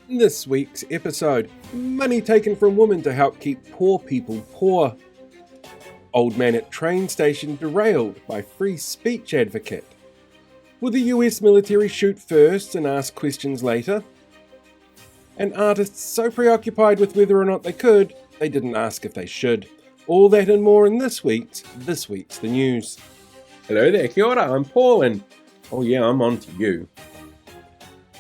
This week's episode: money taken from women to help keep poor people poor. Old man at train station derailed by free speech advocate. Will the US military shoot first and ask questions later? And artists so preoccupied with whether or not they could, they didn't ask if they should. All that and more in this week's The News. Hello there, kia ora, I'm Paul, and oh yeah, I'm on to you.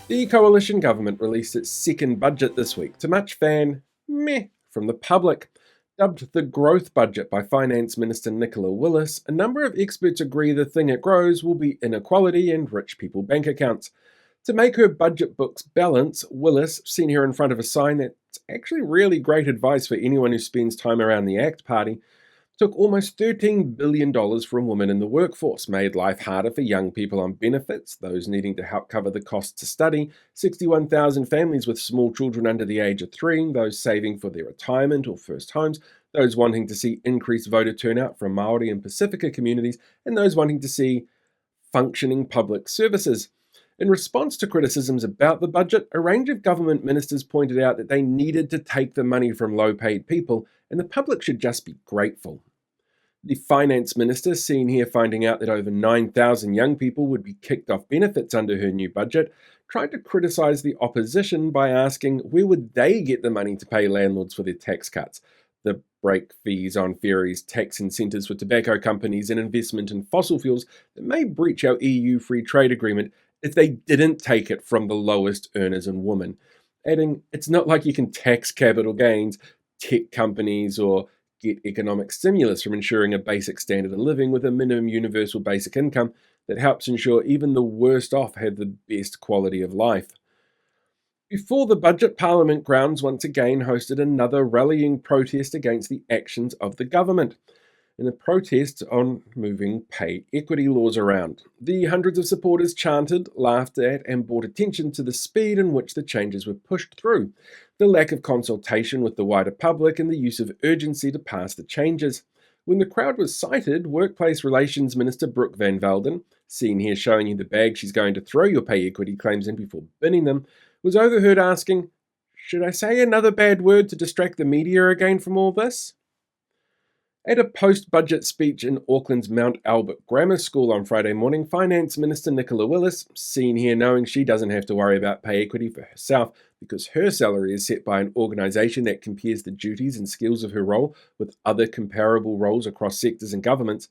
The coalition government released its second budget this week, to much meh from the public. Dubbed the growth budget by Finance Minister Nicola Willis, a number of experts agree the thing it grows will be inequality and rich people bank accounts. To make her budget books balance, Willis, seen here in front of a sign that's actually really great advice for anyone who spends time around the ACT Party, took almost $13 billion from women in the workforce, made life harder for young people on benefits, those needing to help cover the cost to study, 61,000 families with small children under the age of 3, those saving for their retirement or first homes, those wanting to see increased voter turnout from Māori and Pacifica communities, and those wanting to see functioning public services. In response to criticisms about the budget, a range of government ministers pointed out that they needed to take the money from low-paid people, and the public should just be grateful. The finance minister, seen here finding out that over 9,000 young people would be kicked off benefits under her new budget, tried to criticise the opposition by asking where would they get the money to pay landlords for their tax cuts, the break fees on ferries, tax incentives for tobacco companies, and investment in fossil fuels that may breach our EU free trade agreement if they didn't take it from the lowest earners and women, adding, it's not like you can tax capital gains, tech companies, or get economic stimulus from ensuring a basic standard of living with a minimum universal basic income that helps ensure even the worst off have the best quality of life. Before the budget, Parliament grounds once again hosted another rallying protest against the actions of the government, in a protest on moving pay equity laws around. The hundreds of supporters chanted, laughed at, and brought attention to the speed in which the changes were pushed through, the lack of consultation with the wider public, and the use of urgency to pass the changes. When the crowd was cited, Workplace Relations Minister Brooke Van Velden, seen here showing you the bag she's going to throw your pay equity claims in before binning them, was overheard asking, "Should I say another bad word to distract the media again from all this?" At a post-budget speech in Auckland's Mount Albert Grammar School on Friday morning, Finance Minister Nicola Willis, seen here knowing she doesn't have to worry about pay equity for herself because her salary is set by an organisation that compares the duties and skills of her role with other comparable roles across sectors and governments,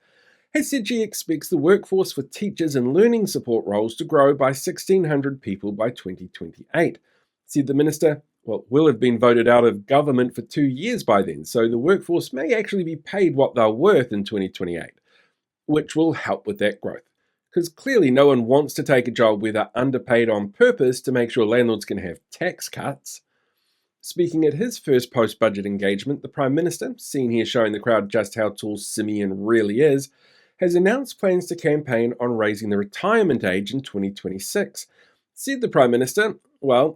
has said she expects the workforce for teachers and learning support roles to grow by 1,600 people by 2028. Said the minister, will have been voted out of government for 2 years by then, so the workforce may actually be paid what they're worth in 2028, which will help with that growth. Because clearly no one wants to take a job where they're underpaid on purpose to make sure landlords can have tax cuts. Speaking at his first post-budget engagement, the Prime Minister, seen here showing the crowd just how tall Simeon really is, has announced plans to campaign on raising the retirement age in 2026. Said the Prime Minister,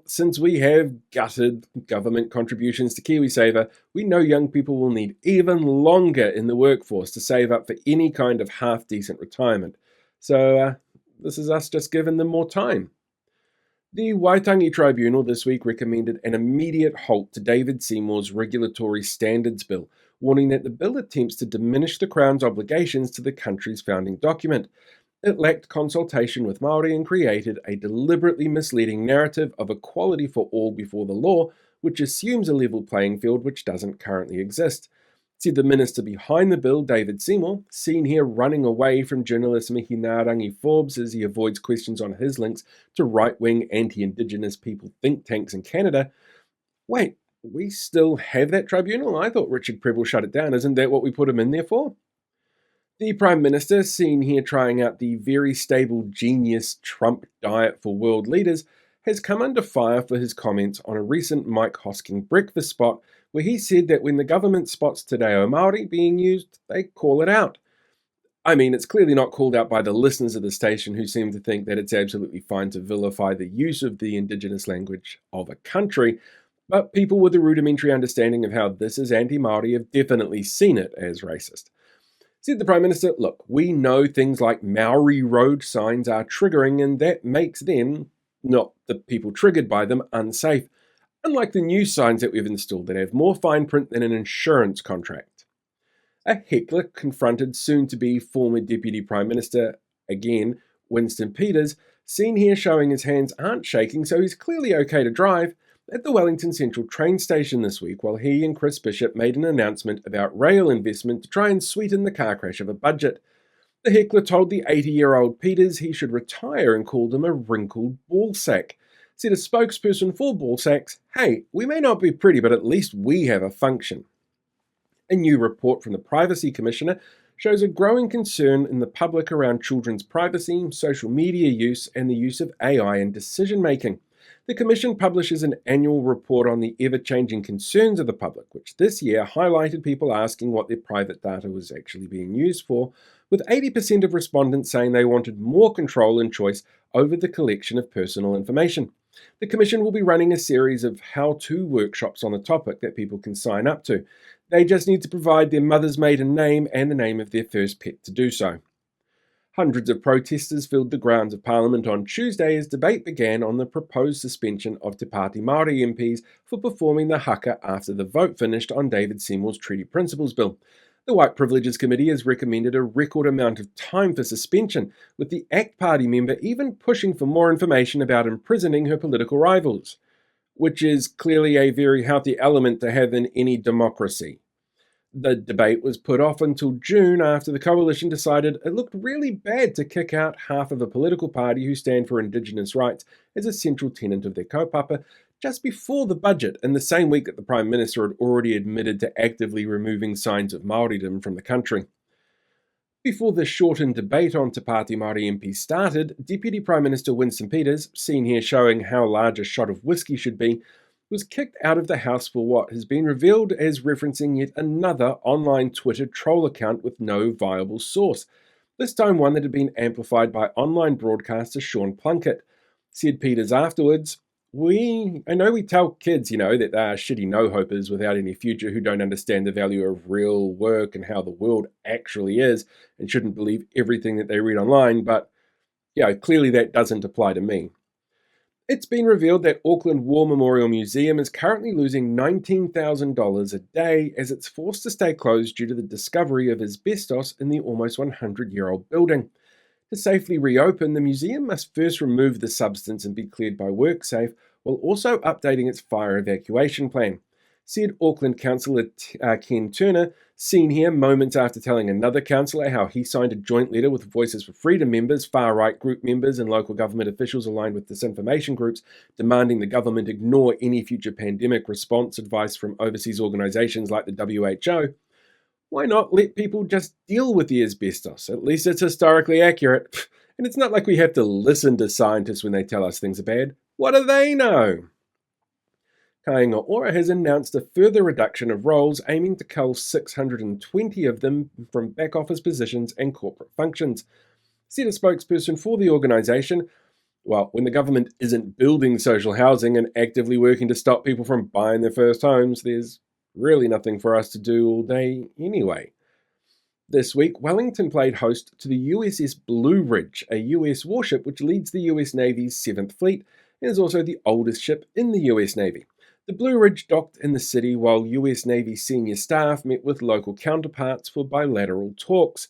since we have gutted government contributions to KiwiSaver, we know young people will need even longer in the workforce to save up for any kind of half-decent retirement. So this is us just giving them more time. The Waitangi Tribunal this week recommended an immediate halt to David Seymour's Regulatory Standards Bill, warning that the bill attempts to diminish the Crown's obligations to the country's founding document. It lacked consultation with Māori and created a deliberately misleading narrative of equality for all before the law, which assumes a level playing field which doesn't currently exist. Said the minister behind the bill, David Seymour, seen here running away from journalist Mihi Ngārangi Forbes as he avoids questions on his links to right-wing anti-Indigenous people think tanks in Canada. Wait, we still have that tribunal? I thought Richard Prebble shut it down. Isn't that what we put him in there for? The Prime Minister, seen here trying out the very stable genius Trump diet for world leaders, has come under fire for his comments on a recent Mike Hosking breakfast spot where he said that when the government spots Te Reo Māori being used, they call it out. I mean, it's clearly not called out by the listeners of the station who seem to think that it's absolutely fine to vilify the use of the Indigenous language of a country, but people with a rudimentary understanding of how this is anti-Māori have definitely seen it as racist. Said the Prime Minister, look, we know things like Maori road signs are triggering and that makes them, not the people triggered by them, unsafe. unlike the new signs that we've installed that have more fine print than an insurance contract. A heckler confronted soon-to-be former Deputy Prime Minister, again, Winston Peters, seen here showing his hands aren't shaking, so he's clearly okay to drive, at the Wellington Central train station this week while he and Chris Bishop made an announcement about rail investment to try and sweeten the car crash of a budget. The heckler told the 80-year-old Peters he should retire and called him a wrinkled ballsack. Said a spokesperson for ballsacks, "Hey, we may not be pretty, but at least we have a function." A new report from the Privacy Commissioner shows a growing concern in the public around children's privacy, social media use, and the use of AI in decision-making. The Commission publishes an annual report on the ever-changing concerns of the public, which this year highlighted people asking what their private data was actually being used for, with 80% of respondents saying they wanted more control and choice over the collection of personal information. The Commission will be running a series of how-to workshops on the topic that people can sign up to. They just need to provide their mother's maiden name and the name of their first pet to do so. Hundreds of protesters filled the grounds of Parliament on Tuesday as debate began on the proposed suspension of Te Pāti Māori MPs for performing the haka after the vote finished on David Seymour's Treaty Principles Bill. The White Privileges Committee has recommended a record amount of time for suspension, with the ACT Party member even pushing for more information about imprisoning her political rivals, which is clearly a very healthy element to have in any democracy. The debate was put off until June after the coalition decided it looked really bad to kick out half of a political party who stand for Indigenous rights as a central tenet of their kaupapa just before the budget, in the same week that the Prime Minister had already admitted to actively removing signs of Māoridom from the country. Before the shortened debate on Te Pāti Māori MPs started, Deputy Prime Minister Winston Peters, seen here showing how large a shot of whiskey should be, was kicked out of the House for what has been revealed as referencing yet another online Twitter troll account with no viable source, this time one that had been amplified by online broadcaster Sean Plunkett. Said Peters afterwards, I know we tell kids, that they are shitty no-hopers without any future who don't understand the value of real work and how the world actually is and shouldn't believe everything that they read online, but, clearly that doesn't apply to me. It's been revealed that Auckland War Memorial Museum is currently losing $19,000 a day as it's forced to stay closed due to the discovery of asbestos in the almost 100-year-old building. To safely reopen, the museum must first remove the substance and be cleared by WorkSafe, while also updating its fire evacuation plan. Said Auckland Councillor Ken Turner, seen here moments after telling another councillor how he signed a joint letter with Voices for Freedom members, far-right group members and local government officials aligned with disinformation groups, demanding the government ignore any future pandemic response advice from overseas organisations like the WHO. Why not let people just deal with the asbestos? At least it's historically accurate. And it's not like we have to listen to scientists when they tell us things are bad. What do they know? Kāinga Ora has announced a further reduction of roles, aiming to cull 620 of them from back office positions and corporate functions. Said a spokesperson for the organisation, when the government isn't building social housing and actively working to stop people from buying their first homes, there's really nothing for us to do all day anyway. This week, Wellington played host to the USS Blue Ridge, a US warship which leads the US Navy's 7th Fleet and is also the oldest ship in the US Navy. The Blue Ridge docked in the city while US Navy senior staff met with local counterparts for bilateral talks.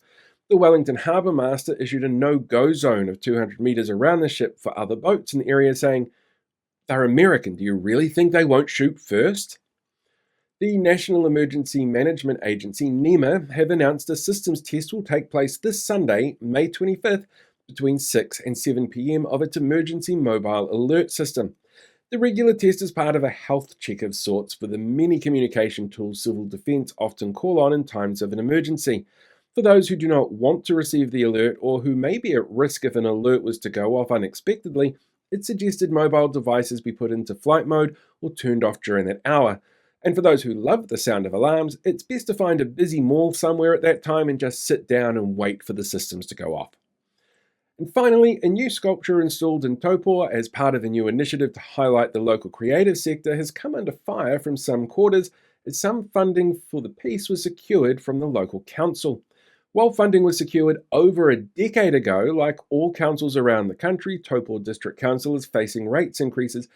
The Wellington Harbour Master issued a no-go zone of 200 metres around the ship for other boats in the area, saying, "They're American, do you really think they won't shoot first?" The National Emergency Management Agency, NEMA, have announced a systems test will take place this Sunday, May 25th, between 6 and 7 p.m. of its emergency mobile alert system. The regular test is part of a health check of sorts for the many communication tools civil defence often call on in times of an emergency. For those who do not want to receive the alert or who may be at risk if an alert was to go off unexpectedly, it's suggested mobile devices be put into flight mode or turned off during that hour. And for those who love the sound of alarms, it's best to find a busy mall somewhere at that time and just sit down and wait for the systems to go off. And finally, a new sculpture installed in Toppo as part of a new initiative to highlight the local creative sector has come under fire from some quarters as some funding for the piece was secured from the local council. While funding was secured over a decade ago, like all councils around the country, Toppo District Council is facing rates increases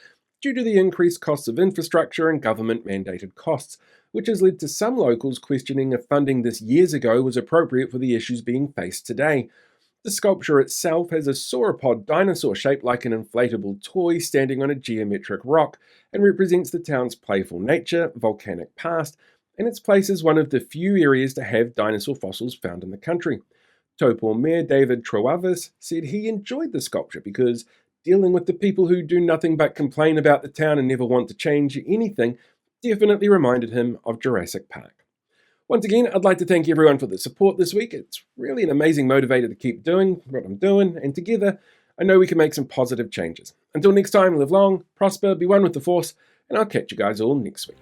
due to the increased costs of infrastructure and government-mandated costs, which has led to some locals questioning if funding this years ago was appropriate for the issues being faced today. The sculpture itself has a sauropod dinosaur shaped like an inflatable toy standing on a geometric rock and represents the town's playful nature, volcanic past, and its place as one of the few areas to have dinosaur fossils found in the country. Toppo Mayor David Troavis said he enjoyed the sculpture because dealing with the people who do nothing but complain about the town and never want to change anything definitely reminded him of Jurassic Park. Once again, I'd like to thank everyone for the support this week. It's really an amazing motivator to keep doing what I'm doing, and together, I know we can make some positive changes. Until next time, live long, prosper, be one with the Force, and I'll catch you guys all next week.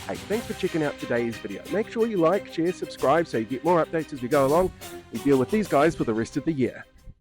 Hey, thanks for checking out today's video. Make sure you like, share, subscribe so you get more updates as we go along and deal with these guys for the rest of the year.